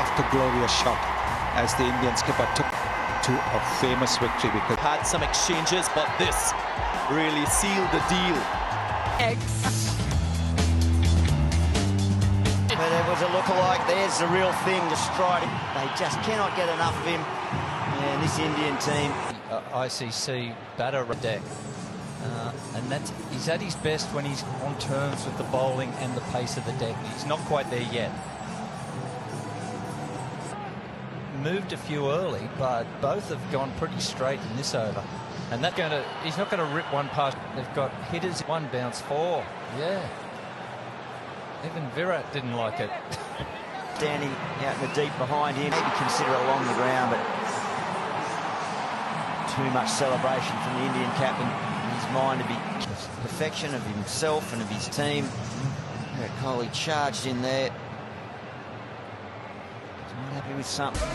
after glorious shot as the Indian skipper took to a famous victory because had some exchanges, but this really sealed the deal. But there was a lookalike. There's the real thing, just striding. They just cannot get enough of him. And this Indian team. ICC batter deck. And he's at his best when he's on terms with the bowling and the pace of the deck. He's not quite there yet. Moved a few early, but both have gone pretty straight in this over. And he's not going to rip one past. They've got hitters, one bounce, four. Yeah. Even Virat didn't like it. Standing out in the deep behind him, maybe consider it along the ground, but too much celebration from the Indian captain. His mind to be perfection of himself and of his team. Virat Kohli charged in there. He's not happy with something.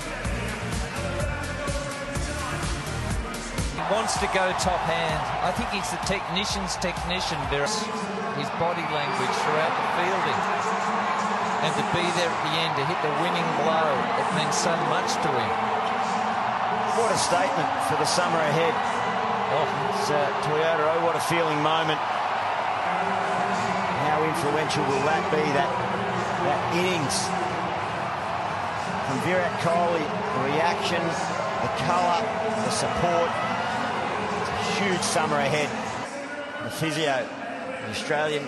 He wants to go top hand. I think he's the technician's technician, Virat. His body language throughout the fielding. And to be there at the end, to hit the winning blow, it means so much to him. What a statement for the summer ahead. It's Toyota, oh, what a feeling moment. How influential will that be, that innings from Virat Kohli, the reaction, the colour, the support. It's a huge summer ahead. The physio, the Australian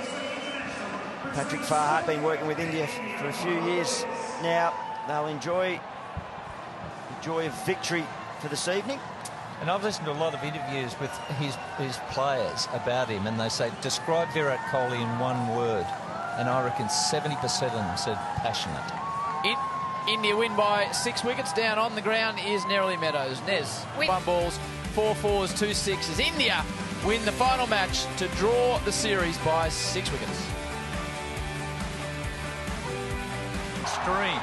Patrick Farhat, been working with India for a few years now. They'll enjoy the joy of victory for this evening. And I've listened to a lot of interviews with his players about him, and they say, describe Virat Kohli in one word. And I reckon 70% of them said passionate. India win by 6 wickets. Down on the ground is Nerily Meadows. Nez, 1 balls, 4 fours, 2 sixes. India win the final match to draw the series by 6 wickets. Extreme.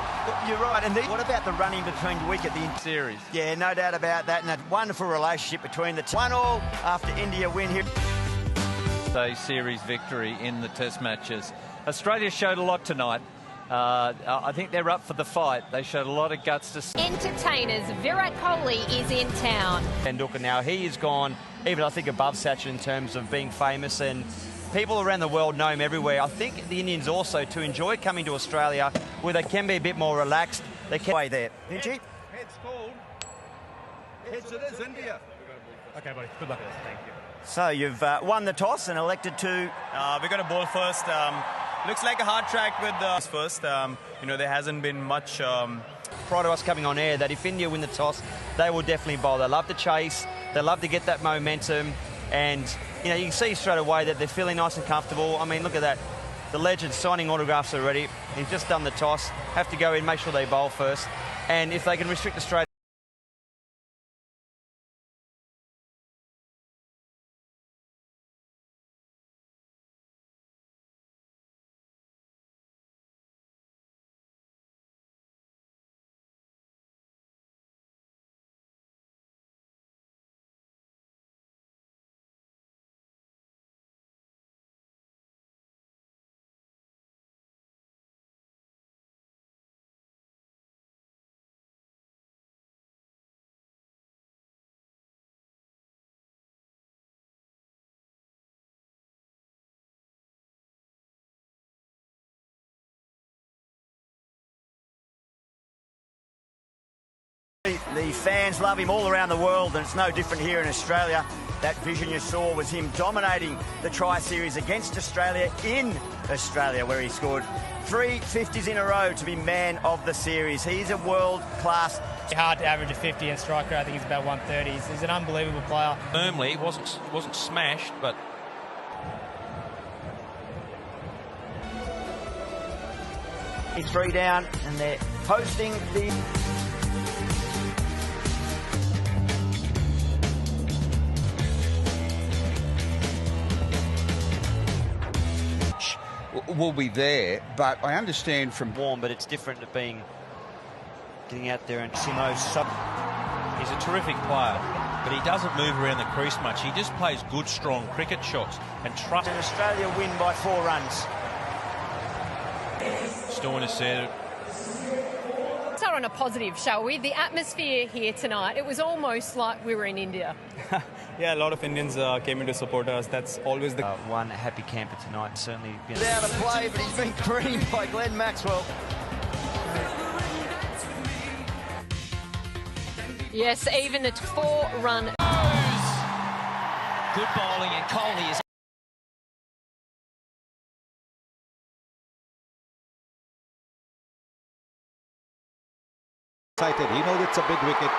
You're right. And what about the running between wicket, the Series. Yeah, no doubt about that. And that wonderful relationship between the two. 1-1 after India win here. A series victory in the test matches. Australia showed a lot tonight. I think they're up for the fight. They showed a lot of guts to... Entertainers, Virat Kohli is in town. And look, now he has gone, even I think above Sachin in terms of being famous, and people around the world know him everywhere. I think the Indians also, to enjoy coming to Australia, where they can be a bit more relaxed, they can... Way there. Vinci? Heads called. Heads it is, India. Okay, buddy. Good luck. Thank you. So you've won the toss and elected to... We're going to bowl first. Looks like a hard track with the first. You know, there hasn't been much... Prior to us coming on air, that if India win the toss, they will definitely bowl. They love to chase. They love to get that momentum. And, you know, you can see straight away that they're feeling nice and comfortable. I mean, look at that. The legend signing autographs already. He's just done the toss. Have to go in, make sure they bowl first. And if they can restrict Australia... The fans love him all around the world, and it's no different here in Australia. That vision you saw was him dominating the Tri-Series against Australia in Australia, where he scored 3 50s in a row to be man of the series. He's a world-class... Hard to average a 50 in striker. I think he's about 130. He's an unbelievable player. Firmly, he wasn't smashed, but... He's 3 down, and they're posting the... will be there, but I understand from... warm, but it's different to getting out there and Simo's sub. He's a terrific player, but he doesn't move around the crease much. He just plays good, strong cricket shots and trust. And Australia win by 4 runs. Stoinis said It's all on a positive, shall we? The atmosphere here tonight, it was almost like we were in India. Yeah, a lot of Indians came in to support us. That's always the... One happy camper tonight, certainly. He's out of play, but he's been creamed by Glenn Maxwell. Yes, even at 4-run. Good bowling, and Kohli is... Excited. He knows it's a big wicket.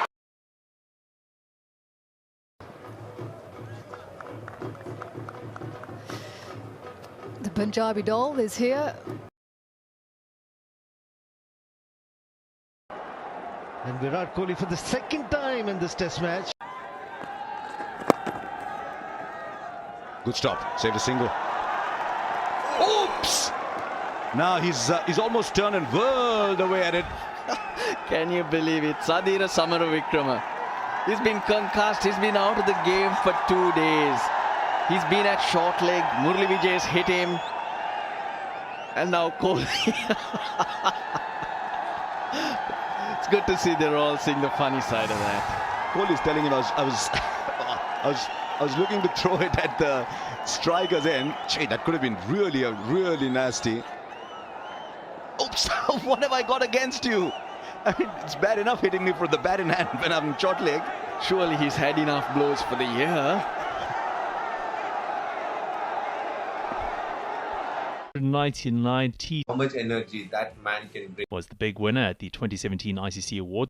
The Punjabi doll is here. And Virat Kohli for the second time in this test match. Good stop. Saved a single. Oops! Now he's almost turned and whirled away at it. Can you believe it? Sadira Samaravikrama. He's been concussed. He's been out of the game for 2 days. He's been at short leg. Murali Vijay's hit him. And now Kohli. It's good to see they're all seeing the funny side of that. Kohli's telling him I was looking to throw it at the striker's end. Gee, that could have been really nasty. Oops! What have I got against you? I mean, it's bad enough hitting me for the bat in hand when I'm short leg. Surely he's had enough blows for the year. 1990. How much energy that man can bring. Was the big winner at the 2017 ICC Award.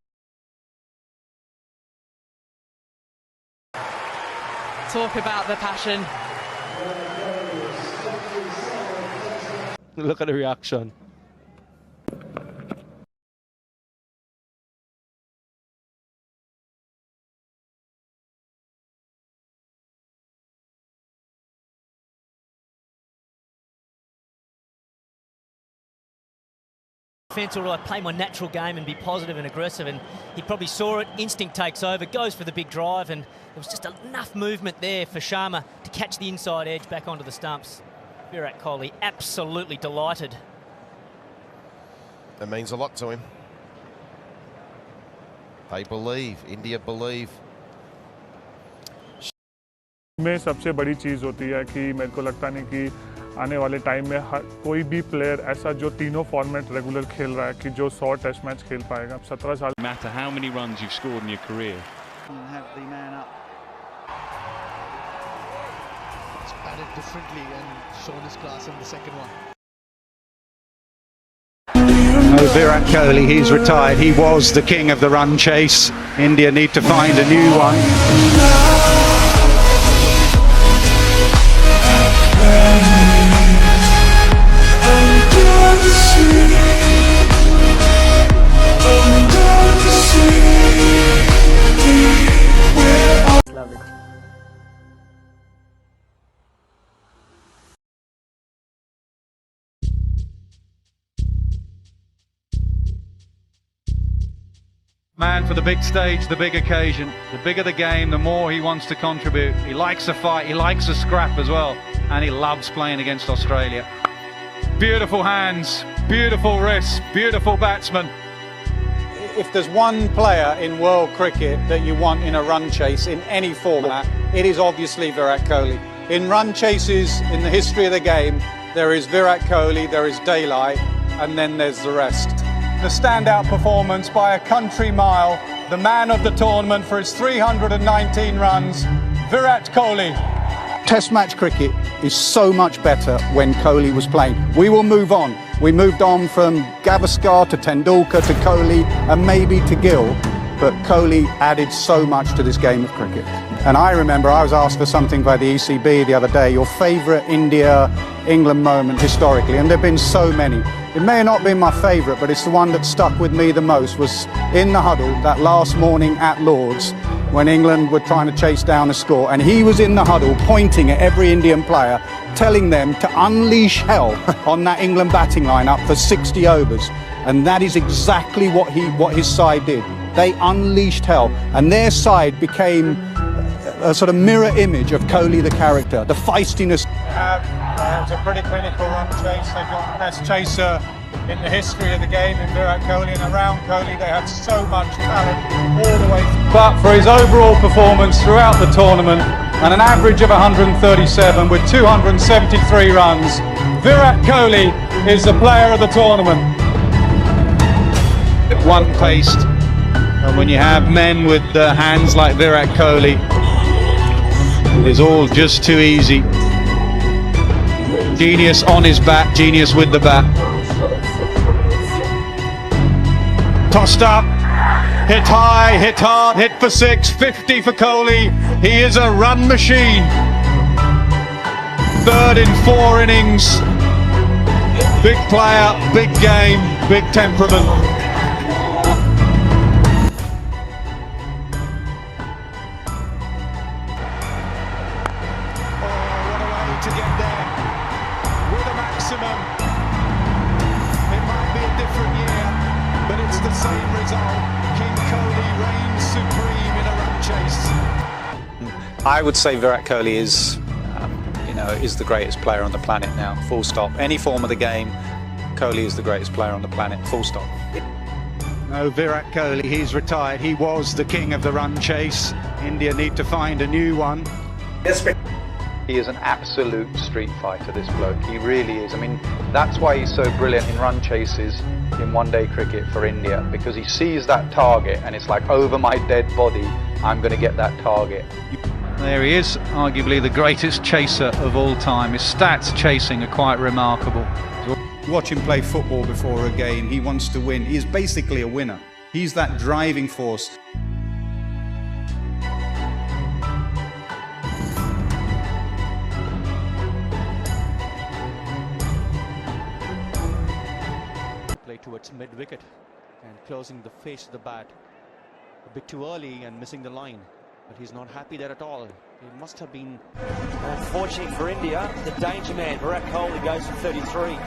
Talk about the passion. Look at the reaction. Or I play my natural game and be positive and aggressive, and he probably saw it. Instinct takes over, goes for the big drive, and there was just enough movement there for Sharma to catch the inside edge back onto the stumps. Virat Kohli absolutely delighted. That means a lot to him. They believe, India believe. में सबसे बड़ी चीज़ होती है कि मेरे को लगता नहीं कि आने वाले टाइम में कोई भी प्लेयर ऐसा जो तीनों फॉर्मेट रेगुलर खेल रहा है कि जो 100 टेस्ट मैच खेल पाएगा 17 साल. No matter how many runs you've scored in your career. Have the man up. It's batted differently and shown his class in the second one. Oh, Virat Kohli, he's retired. He was the king of the run chase. India need to find a new one. Man for the big stage, the big occasion. The bigger the game, the more he wants to contribute. He likes a fight, he likes a scrap as well, and he loves playing against Australia. Beautiful hands, beautiful wrists, beautiful batsman. If there's one player in world cricket that you want in a run chase in any format, it is obviously Virat Kohli. In run chases in the history of the game, there is Virat Kohli, there is daylight, and then there's the rest. The standout performance by a country mile, the man of the tournament for his 319 runs, Virat Kohli. Test match cricket is so much better when Kohli was playing. We will move on. We moved on from Gavaskar to Tendulkar to Kohli and maybe to Gill, but Kohli added so much to this game of cricket. And I remember I was asked for something by the ECB the other day, your favourite India-England moment historically, and there have been so many. It may have not been my favourite, but it's the one that stuck with me the most, was in the huddle that last morning at Lord's when England were trying to chase down a score, and he was in the huddle pointing at every Indian player, telling them to unleash hell on that England batting lineup for 60 overs. And that is exactly what his side did. They unleashed hell, and their side became a sort of mirror image of Kohli the character, the feistiness. It's a pretty clinical run chase. They've got the best chaser in the history of the game in Virat Kohli, and around Kohli they had so much talent all the way through. But for his overall performance throughout the tournament and an average of 137 with 273 runs, Virat Kohli is the player of the tournament. One-paced, and when you have men with hands like Virat Kohli, it is all just too easy. Genius on his bat, genius with the bat. Tossed up, hit high, hit hard, hit for 6, 50 for Kohli. He is a run machine. Third in 4 innings. Big player, big game, big temperament. To get there with a maximum. It might be a different year, but it's the same result. King Kohli reigns supreme in a run chase. I would say Virat Kohli is, is the greatest player on the planet now. Full stop. Any form of the game, Kohli is the greatest player on the planet. Full stop. No, Virat Kohli, he's retired. He was the king of the run chase. India need to find a new one. He is an absolute street fighter, this bloke. He really is. I mean, that's why he's so brilliant in run chases in one-day cricket for India, because he sees that target and it's like, over my dead body, I'm going to get that target. There he is, arguably the greatest chaser of all time. His stats chasing are quite remarkable. Watch him play football before a game. He wants to win. He is basically a winner. He's that driving force. Play towards mid-wicket and closing the face of the bat a bit too early and missing the line, but he's not happy there at all. It must have been... Unfortunately for India, the danger man Virat Kohli goes for 33.